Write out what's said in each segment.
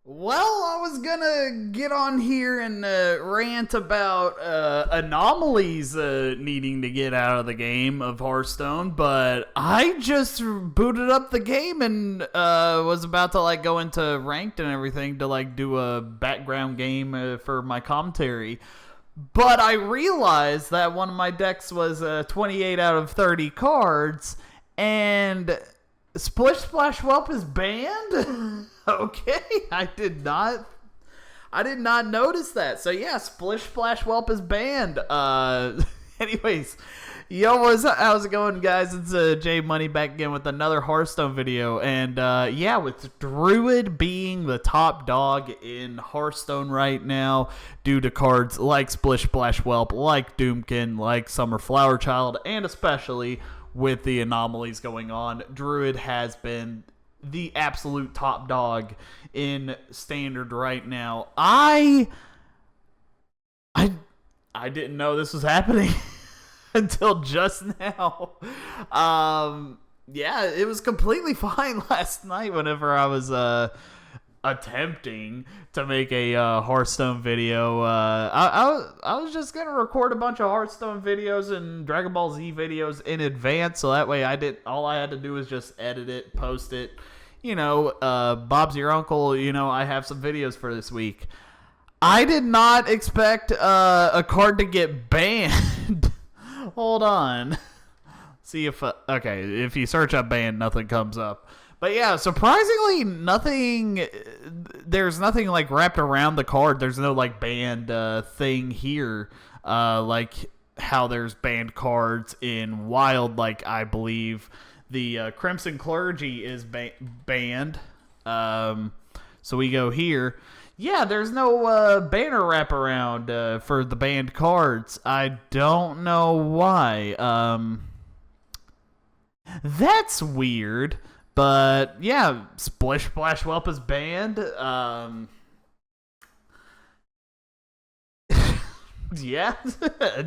Well, I was gonna get on here and rant about Anomalies needing to get out of the game of Hearthstone, but I just booted up the game and was about to go into ranked and everything to do a background game for my commentary. But I realized that one of my decks was 28 out of 30 cards, and Splish Splash Whelp is banned? Okay, I did not notice that. So yeah, Splish Splash Whelp is banned. Anyways, how's it going, guys? It's J Money back again with another Hearthstone video, and yeah, with Druid being the top dog in Hearthstone right now, due to cards like Splish Splash Whelp, like Doomkin, like Summer Flower Child, and especially with the anomalies going on, Druid has been the absolute top dog in Standard right now. I didn't know this was happening until just now. Yeah, it was completely fine last night whenever I was attempting to make a Hearthstone video. I was just gonna record a bunch of Hearthstone videos and Dragon Ball Z videos in advance, so that way all I had to do was just edit it, post it. Bob's your uncle. I have some videos for this week. I did not expect a card to get banned. Hold on. See if if you search up banned, nothing comes up. But yeah, surprisingly, there's nothing wrapped around the card. There's no banned thing here, like how there's banned cards in Wild. I believe the Crimson Clergy is banned. So we go here. Yeah, there's no banner wraparound for the banned cards. I don't know why. That's weird. But yeah, Splish Splash Whelp is banned. Yeah,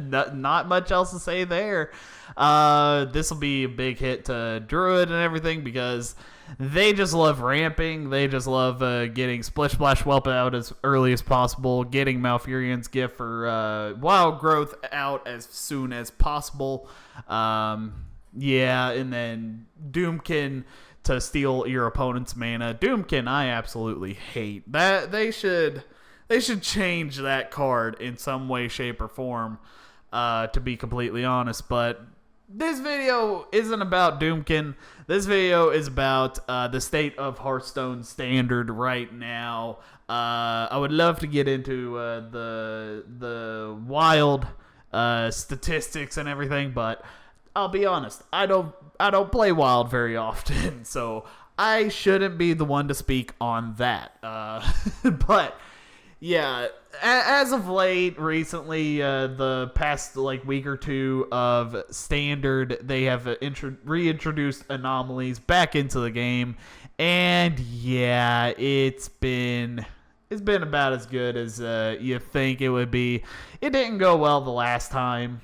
not much else to say there. This will be a big hit to Druid and everything because they just love ramping. They just love getting Splish Splash Whelp out as early as possible, getting Malfurion's Gift for Wild Growth out as soon as possible. Yeah, and then Doomkin to steal your opponent's mana. Doomkin, I absolutely hate. That they should change that card in some way, shape, or form, to be completely honest. But this video isn't about Doomkin. This video is about the state of Hearthstone Standard right now. I would love to get into the wild statistics and everything, but I'll be honest, I don't play Wild very often, so I shouldn't be the one to speak on that. But yeah, as of late, recently, the past week or two of Standard, they have reintroduced Anomalies back into the game, and yeah, it's been about as good as you think it would be. It didn't go well the last time.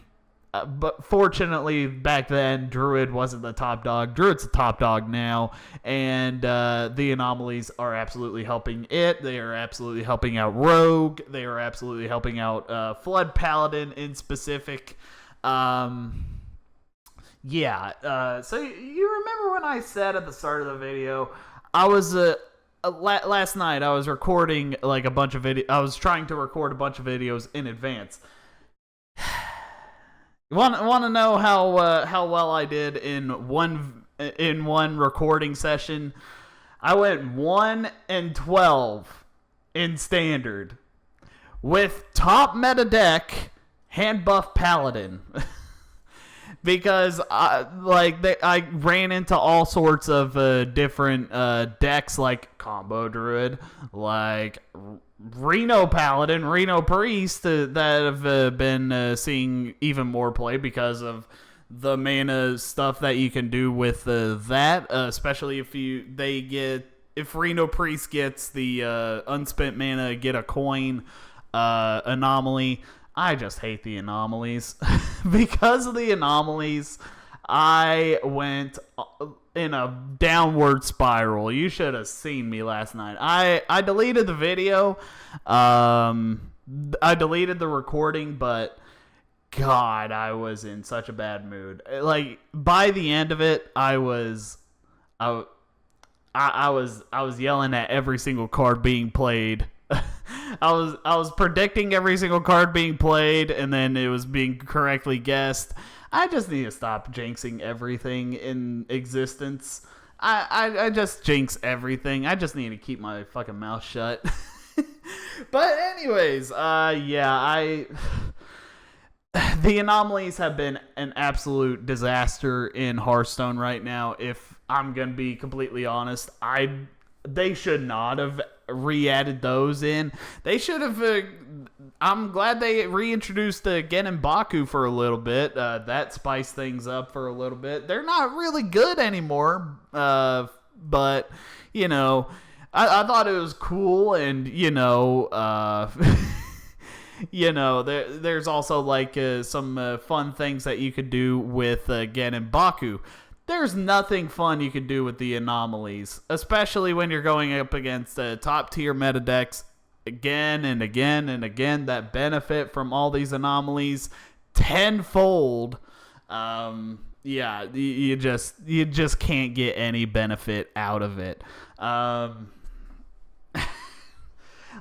But fortunately, back then, Druid wasn't the top dog. Druid's the top dog now, and the Anomalies are absolutely helping it. They are absolutely helping out Rogue. They are absolutely helping out Flood Paladin in specific. Yeah. So you remember when I said at the start of the video, I was last night I was recording a bunch of I was trying to record a bunch of videos in advance. Want to know how well I did in one recording session? I went 1-12 in Standard with top meta deck hand buff Paladin because I ran into all sorts of different decks like Combo Druid, Reno Paladin, Reno Priest that have been seeing even more play because of the mana stuff that you can do with that, especially if Reno Priest gets the unspent mana, get a coin anomaly. I just hate the anomalies. Because of the anomalies, I went in a downward spiral. You should have seen me last night. I deleted the video. I deleted the recording, but God, I was in such a bad mood. Like, by the end of it, I was yelling at every single card being played. I was predicting every single card being played, and then it was being correctly guessed. I just need to stop jinxing everything in existence. I just jinx everything. I just need to keep my fucking mouth shut. But anyways, the anomalies have been an absolute disaster in Hearthstone right now. If I'm gonna be completely honest, they should not have re-added those in. They should have. I'm glad they reintroduced Gen and Baku for a little bit. That spiced things up for a little bit. They're not really good anymore, but you know, I thought it was cool, and you know, you know, there's also like some fun things that you could do with Gen and Baku. There's nothing fun you can do with the anomalies, especially when you're going up against top tier meta decks again and again and again that benefit from all these anomalies tenfold. Yeah, you just can't get any benefit out of it.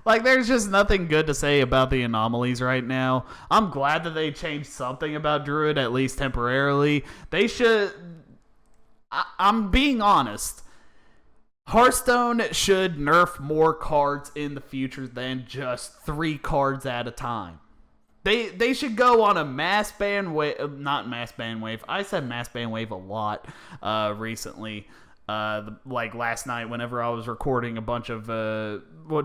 Like, there's just nothing good to say about the anomalies right now. I'm glad that they changed something about Druid, at least temporarily. They should. I'm being honest. Hearthstone should nerf more cards in the future than just 3 cards at a time. They should go on a mass ban wave. Not mass ban wave. I said mass ban wave a lot recently. Like last night, whenever I was recording a bunch of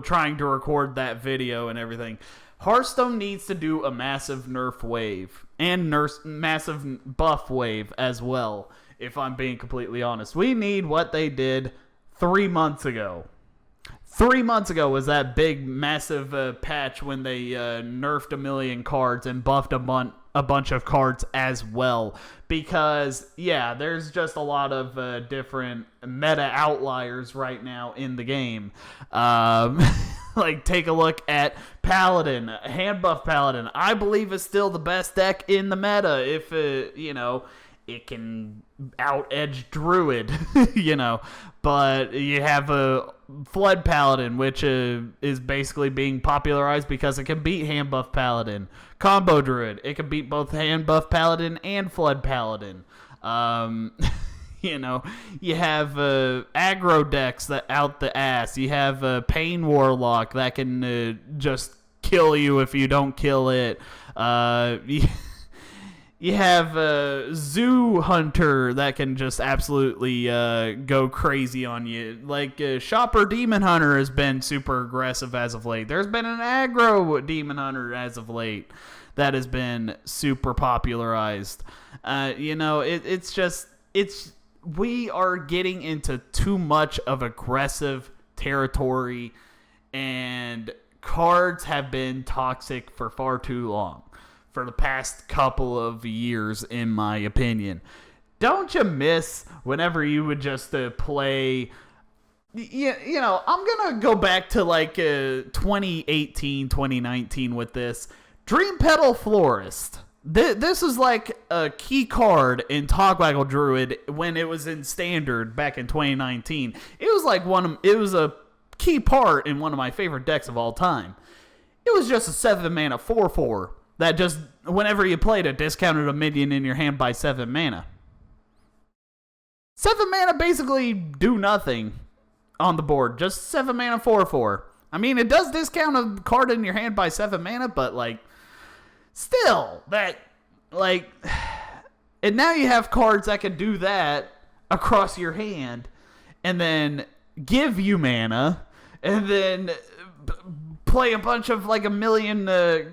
trying to record that video and everything. Hearthstone needs to do a massive nerf wave and massive buff wave as well. If I'm being completely honest, we need what they did 3 months ago. 3 months ago was that big, massive patch when they nerfed 1 million cards and buffed a bunch of cards as well. Because, yeah, there's just a lot of different meta outliers right now in the game. Like, take a look at Paladin, hand buff Paladin. I believe is still the best deck in the meta if, you know, it can out-edge Druid, you know. But you have a Flood Paladin, which is basically being popularized because it can beat hand buff Paladin. Combo Druid, it can beat both hand buff Paladin and Flood Paladin. You know, you have aggro decks that out the ass. You have Pain Warlock that can just kill you if you don't kill it. You have Zoo Hunter that can just absolutely go crazy on you. Like, Shopper Demon Hunter has been super aggressive as of late. There's been an aggro Demon Hunter as of late that has been super popularized. You know, we are getting into too much of aggressive territory, and cards have been toxic for far too long. For the past couple of years, in my opinion. Don't you miss whenever you would just play... You know, I'm going to go back to like 2018, 2019 with this. Dream Petal Florist. This is like a key card in Togwaggle Druid when it was in Standard back in 2019. It was like it was a key part in one of my favorite decks of all time. It was just a 7-mana 4/4. That just, whenever you played it, discounted a minion in your hand by 7 mana. 7 mana basically do nothing on the board. Just 7 mana 4/4. I mean, it does discount a card in your hand by 7 mana, but, like, still, that, like... And now you have cards that can do that across your hand, and then give you mana, and then... play a bunch of like 1 million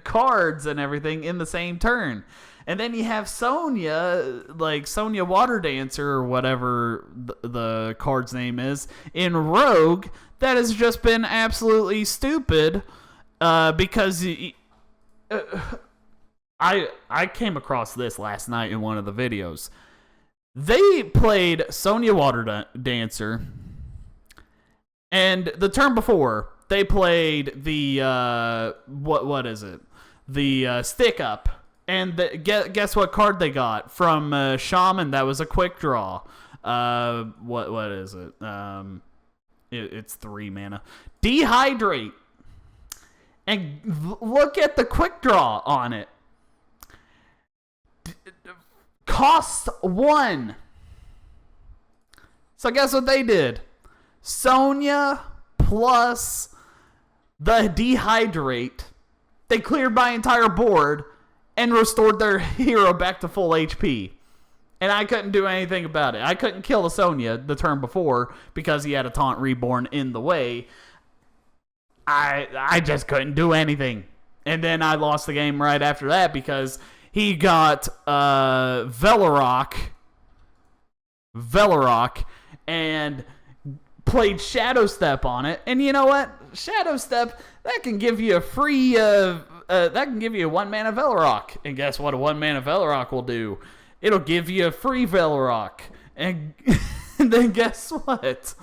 cards and everything in the same turn. And then you have Sonya, like Sonya Water Dancer or whatever the card's name is, in Rogue, that has just been absolutely stupid because I came across this last night in one of the videos. They played Sonya Water Dancer, and the turn before they played the what is it? The Stick Up, and guess what card they got from Shaman? That was a quick draw. What is it? It's 3 mana. Dehydrate, and look at the quick draw on it. Cost 1. So guess what they did? Sonya plus the Dehydrate. They cleared my entire board and restored their hero back to full HP. And I couldn't do anything about it. I couldn't kill the Sonya the turn before because he had a Taunt Reborn in the way. I just couldn't do anything. And then I lost the game right after that because he got Velorok, and played Shadow Step on it. And you know what? Shadow Step, that can give you a free, that can give you a 1 mana Velorok. And guess what a 1 mana Velorok will do? It'll give you a free Velorok. And then guess what?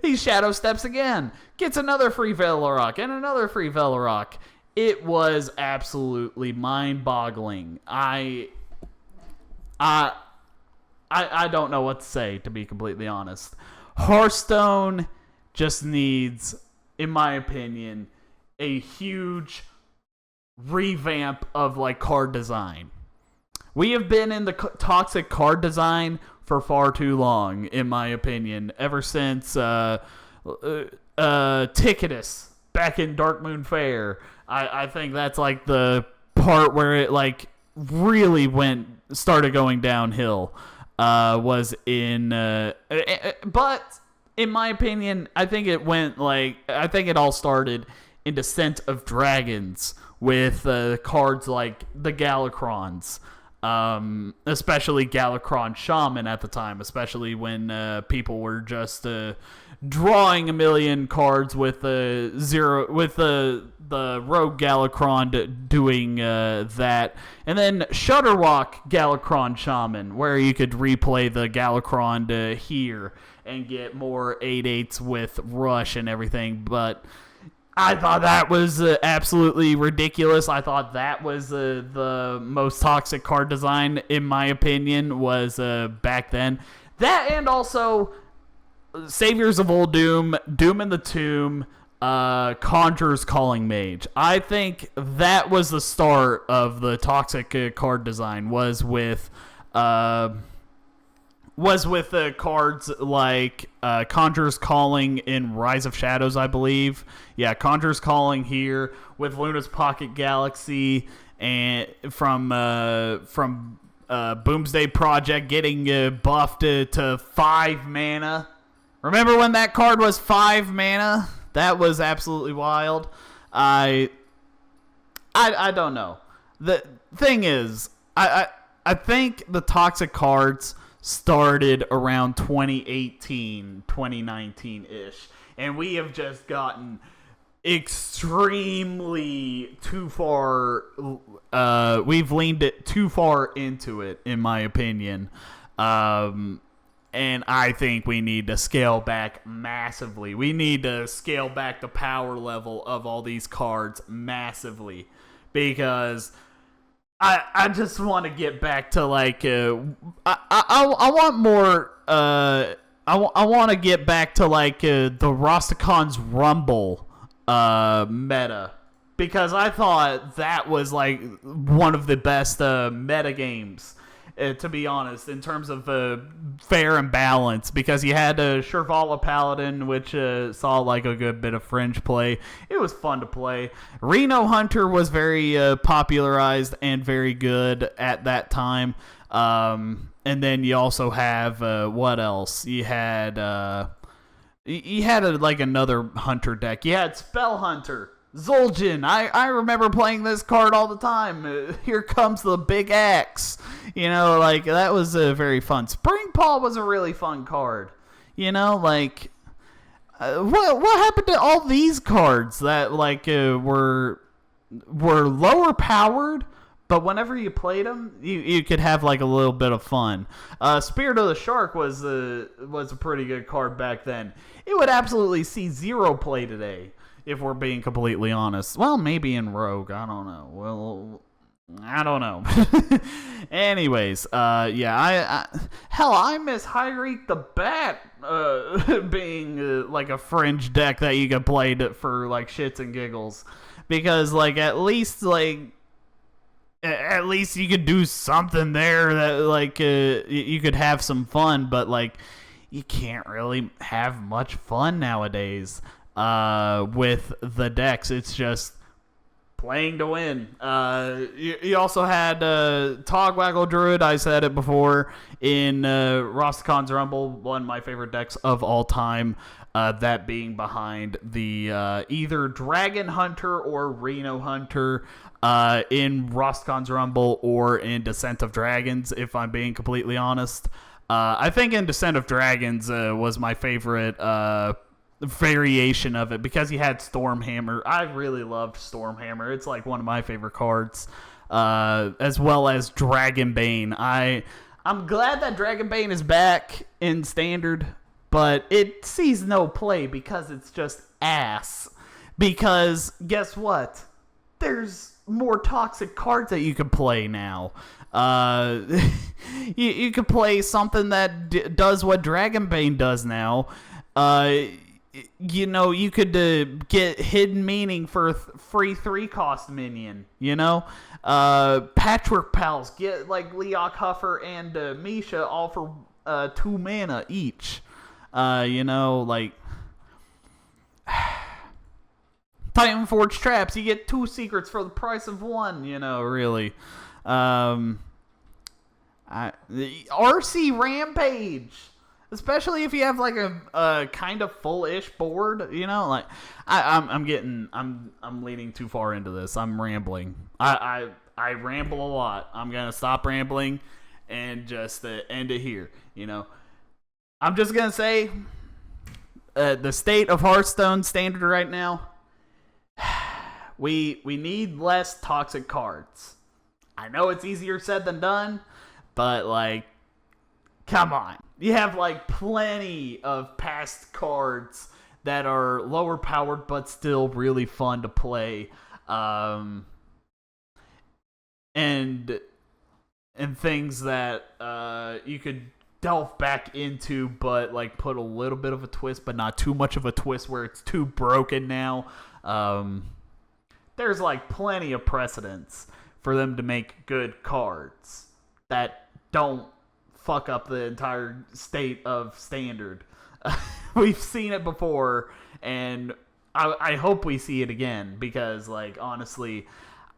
He Shadow Steps again. Gets another free Velorok and another free Velorok. It was absolutely mind-boggling. I don't know what to say, to be completely honest. Hearthstone just needs, in my opinion, a huge revamp of like card design. We have been in the toxic card design for far too long, in my opinion, ever since Ticketus back in Dark Moon Fair. I think that's like the part where it like really started going downhill. Was in, but in my opinion, I think it all started in Descent of Dragons with cards like the Galacrons, especially Galacron Shaman at the time, especially when people were just drawing a million cards with the Rogue Galacron doing that, and then Shutterwalk Galacron Shaman, where you could replay the Galacron here and get more 8/8s with Rush and everything. But I thought that was absolutely ridiculous. I thought that was the most toxic card design, in my opinion, was back then. That, and also Saviors of Old Doom, Doom in the Tomb, Conjurer's Calling Mage. I think that was the start of the toxic card design, was with cards like Conjurer's Calling in Rise of Shadows, I believe. Yeah, Conjurer's Calling here with Luna's Pocket Galaxy, and from Boomsday Project getting buffed to 5 mana. Remember when that card was 5 mana? That was absolutely wild. I don't know. The thing is, I think the toxic cards started around 2018, 2019-ish. And we have just gotten extremely too far. We've leaned it too far into it, in my opinion. And I think we need to scale back massively. We need to scale back the power level of all these cards massively. Because I just want to get back to like I want more I want to get back to like the Rostacon's Rumble meta, because I thought that was like one of the best meta games, to be honest, in terms of fair and balance, because you had Shirvala Paladin, which saw like a good bit of fringe play. It was fun to play. Reno Hunter was very popularized and very good at that time. And then you also have what else? You had like another hunter deck. You had Spell Hunter. Zul'jin, I remember playing this card all the time. Here comes the big axe. You know, like, that was very fun. Springpaw was a really fun card. You know, like, what happened to all these cards that, like, were lower powered, but whenever you played them, you could have like a little bit of fun. Spirit of the Shark was a pretty good card back then. It would absolutely see zero play today, if we're being completely honest. Well, maybe in Rogue, I don't know. Well, I don't know. Anyways, yeah, I miss Hyreek the Bat being like a fringe deck that you could play for like shits and giggles, because like at least you could do something there that like you could have some fun, but like you can't really have much fun nowadays with the decks. It's just playing to win. You also had Togwaggle Druid. I said it before in Rostacon's Rumble, one of my favorite decks of all time. That being behind the either Dragon Hunter or Reno Hunter in Rostacon's Rumble or in Descent of Dragons, if I'm being completely honest. I think in Descent of Dragons was my favorite variation of it, because he had Stormhammer. I really loved Stormhammer. It's like one of my favorite cards, as well as Dragonbane. I'm glad that Dragonbane is back in Standard, but it sees no play because it's just ass. Because guess what? There's more toxic cards that you can play now. You could play something that does what Dragonbane does now. You know, you could get Hidden Meaning for a free 3-cost minion, you know? Patchwork Pals, get like Leok Huffer and Misha all for 2 mana each. You know, like Titan Forge Traps, you get 2 secrets for the price of 1, you know, really. RC Rampage, especially if you have like a kind of full-ish board, you know, like I'm leaning too far into this. I'm rambling. I ramble a lot. I'm gonna stop rambling and just end it here. You know, I'm just gonna say the state of Hearthstone Standard right now. We need less toxic cards. I know it's easier said than done, but like, come on. You have like plenty of past cards that are lower powered but still really fun to play, and things that you could delve back into, but like put a little bit of a twist, but not too much of a twist where it's too broken now. There's like plenty of precedents for them to make good cards that don't fuck up the entire state of Standard. We've seen it before, and I hope we see it again, because like honestly,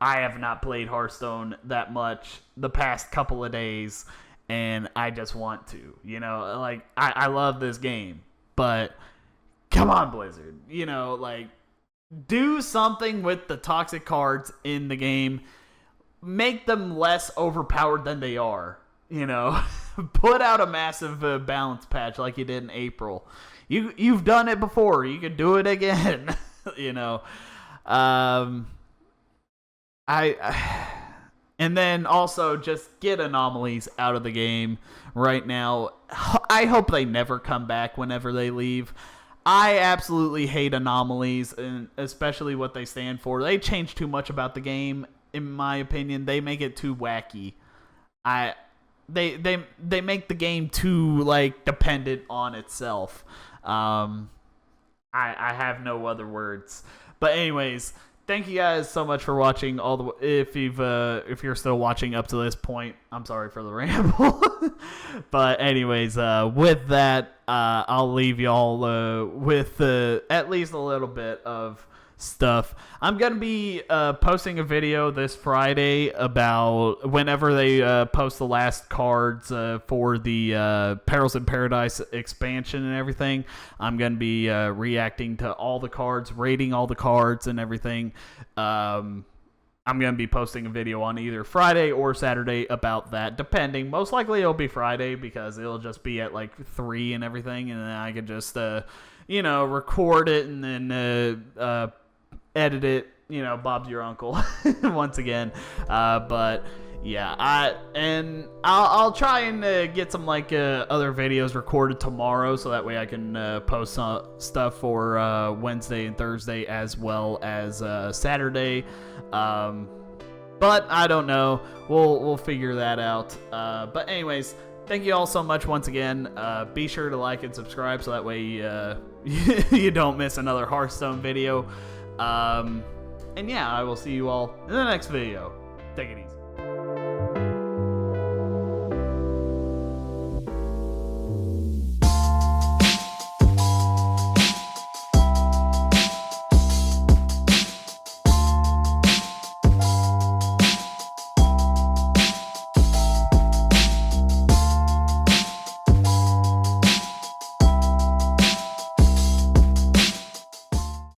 I have not played Hearthstone that much the past couple of days, and I just want to, you know, like I love this game, but come on, Blizzard, you know, like do something with the toxic cards in the game. Make them less overpowered than they are, you know. Put out a massive balance patch like you did in April. You've done it before. You can do it again. You know. And then also just get Anomalies out of the game right now. I hope they never come back whenever they leave. I absolutely hate Anomalies, and especially what they stand for. They change too much about the game, in my opinion. They make it too wacky. They make the game too like dependent on itself. I have no other words. But anyways, thank you guys so much for watching if you're still watching up to this point. I'm sorry for the ramble. But anyways, with that, I'll leave y'all with at least a little bit of stuff. I'm gonna be posting a video this Friday about whenever they post the last cards for the Perils in Paradise expansion and everything. I'm gonna be reacting to all the cards, rating all the cards and everything. I'm gonna be posting a video on either Friday or Saturday about that, depending. Most likely it'll be Friday, because it'll just be at like 3 and everything, and then I could just record it and then edit it Bob's your uncle once again. But yeah, I'll try and get some other videos recorded tomorrow, so that way I can post some stuff for Wednesday and Thursday as well as Saturday. But I don't know. We'll figure that out. But anyways, thank you all so much once again. Be sure to like and subscribe so that way you don't miss another Hearthstone video. And yeah, I will see you all in the next video. Take it easy.